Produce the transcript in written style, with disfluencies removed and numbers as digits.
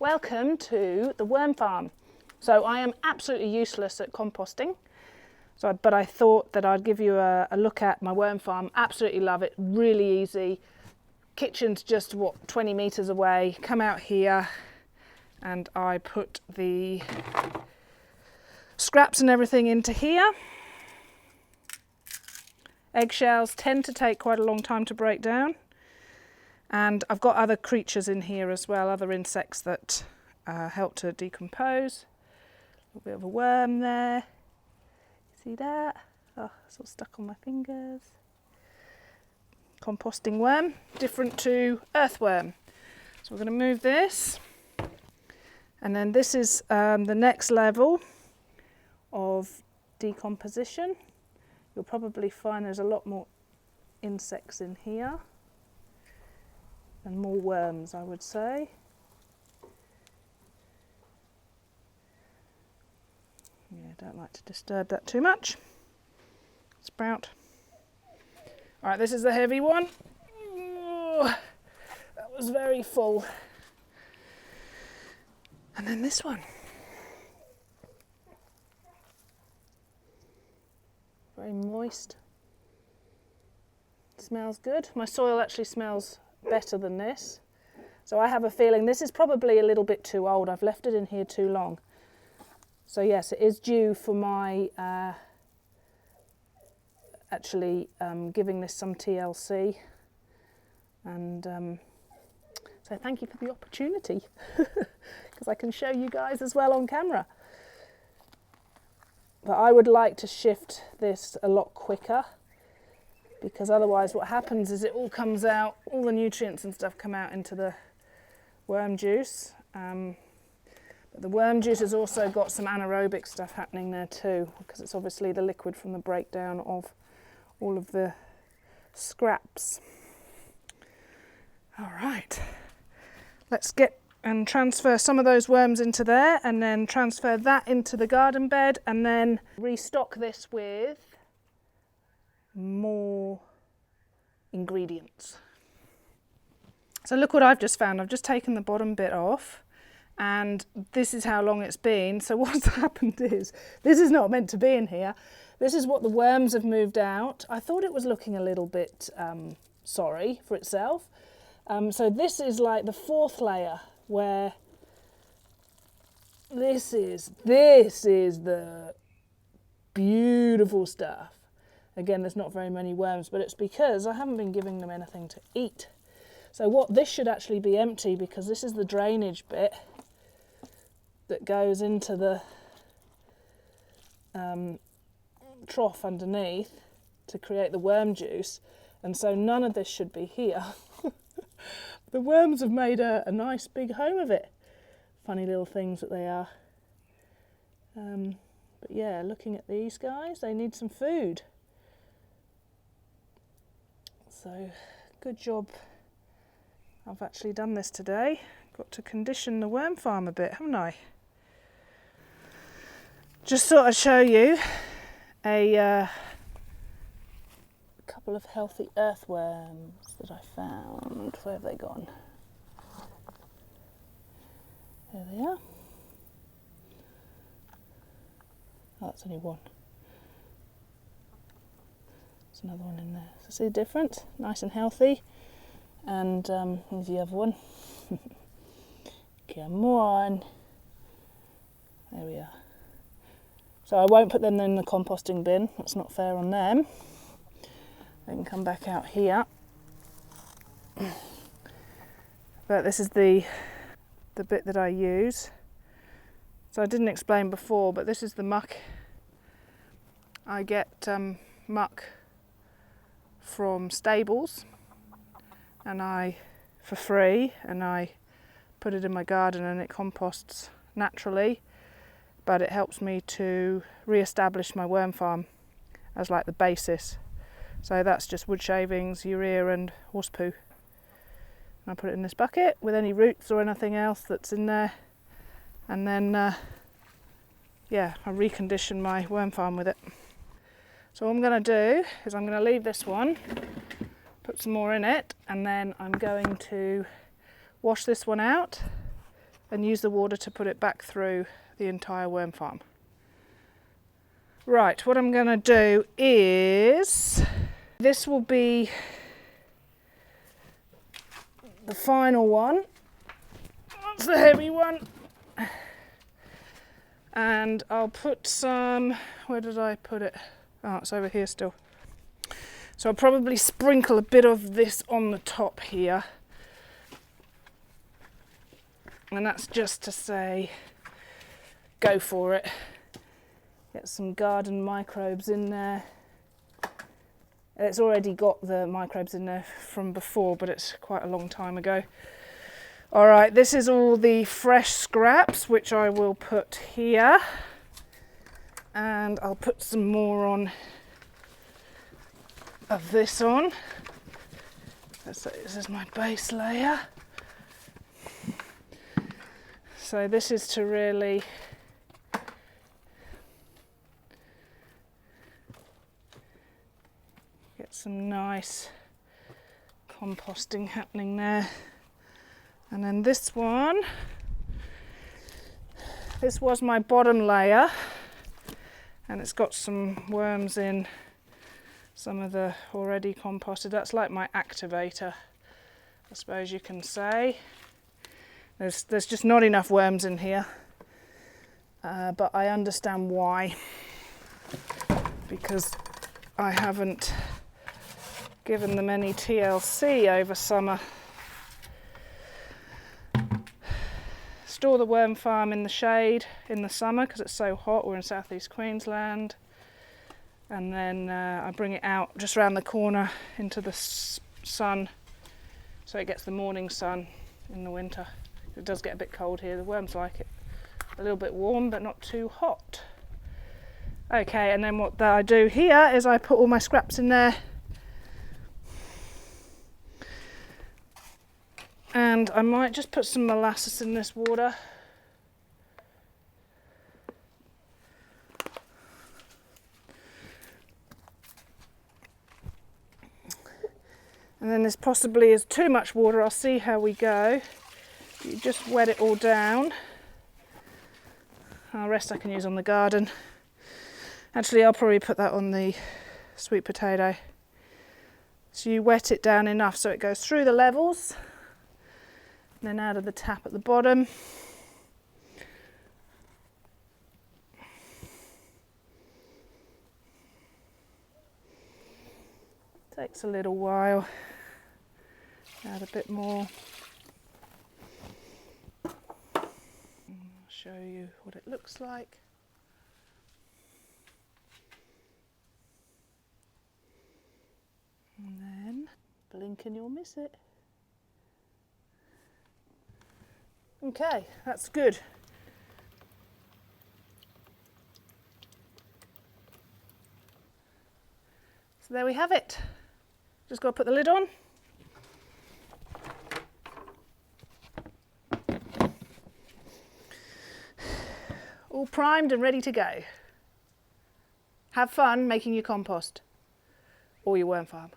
welcome to the worm farm. So I am absolutely useless at composting, but I thought that I'd give you a look at my worm farm. Absolutely love it, really easy. Kitchen's just, 20 metres away. Come out here and I put the scraps and everything into here. Eggshells tend to take quite a long time to break down. And I've got other creatures in here as well, other insects that help to decompose. A little bit of a worm there. See that? Oh, it's all stuck on my fingers. Composting worm, different to earthworm. So we're going to move this. And then this is the next level of decomposition. You'll probably find there's a lot more insects in here. And more worms, I would say. Yeah, don't like to disturb that too much. Sprout. All right, this is the heavy one. Ooh, that was very full. And then this one. Very moist. Smells good. My soil actually smells better than this. So I have a feeling this is probably a little bit too old. I've left it in here too long. So yes, it is due for my giving this some TLC. And so thank you for the opportunity because I can show you guys as well on camera. But I would like to shift this a lot quicker, because otherwise what happens is it all comes out, all the nutrients and stuff come out into the worm juice. But the worm juice has also got some anaerobic stuff happening there too, because it's obviously the liquid from the breakdown of all of the scraps. All right, let's get and transfer some of those worms into there, and then transfer that into the garden bed, and then restock this with more ingredients. So look what I've just found. I've just taken the bottom bit off, and this is how long it's been. So what's happened is, this is not meant to be in here. This is what the worms have moved out. I thought it was looking a little bit sorry for itself. So this is like the fourth layer, where this is the beautiful stuff. Again, there's not very many worms, but it's because I haven't been giving them anything to eat. So what this should actually be empty, because this is the drainage bit that goes into the trough underneath to create the worm juice. And so none of this should be here. The worms have made a nice big home of it. Funny little things that they are. But yeah, looking at these guys, they need some food. So, good job I've actually done this today. Got to condition the worm farm a bit, haven't I? Just thought I'd show you a couple of healthy earthworms that I found. Where have they gone? There they are. Oh, that's only one. There's another one in there. So see the difference? Nice and healthy. And here's the other one. Come on. There we are. So I won't put them in the composting bin. That's not fair on them. They can come back out here. But this is the bit that I use. So I didn't explain before, but this is the muck. I get muck from stables, and for free, and I put it in my garden, and it composts naturally, but it helps me to re-establish my worm farm as like the basis. So that's just wood shavings, urea and horse poo. And I put it in this bucket with any roots or anything else that's in there, and then yeah, I recondition my worm farm with it. So what I'm going to do is I'm going to leave this one, put some more in it, and then I'm going to wash this one out and use the water to put it back through the entire worm farm. Right, what I'm going to do is, this will be the final one. That's the heavy one. And I'll put some, where did I put it? Oh, it's over here still. So I'll probably sprinkle a bit of this on the top here. And that's just to say, go for it. Get some garden microbes in there. It's already got the microbes in there from before, but it's quite a long time ago. All right, this is all the fresh scraps, which I will put here. And I'll put some more on of this on. So this is my base layer. So this is to really get some nice composting happening there. And then this one, this was my bottom layer, and it's got some worms in some of the already composted. That's like my activator, I suppose you can say. There's just not enough worms in here, but I understand why, because I haven't given them any TLC over summer. Store the worm farm in the shade in the summer because it's so hot. We're in southeast Queensland. And then I bring it out just around the corner into the sun, so it gets the morning sun in the winter. It does get a bit cold here. The worms like it a little bit warm but not too hot. Okay, and then what I do here is I put all my scraps in there. And I might just put some molasses in this water. And then this possibly is too much water. I'll see how we go. You just wet it all down. The rest I can use on the garden. Actually, I'll probably put that on the sweet potato. So you wet it down enough so it goes through the levels. And then out of the tap at the bottom. Takes a little while. Add a bit more. I'll show you what it looks like. And then blink and you'll miss it. Okay, that's good. So there we have it. Just got to put the lid on. All primed and ready to go. Have fun making your compost or your worm farm.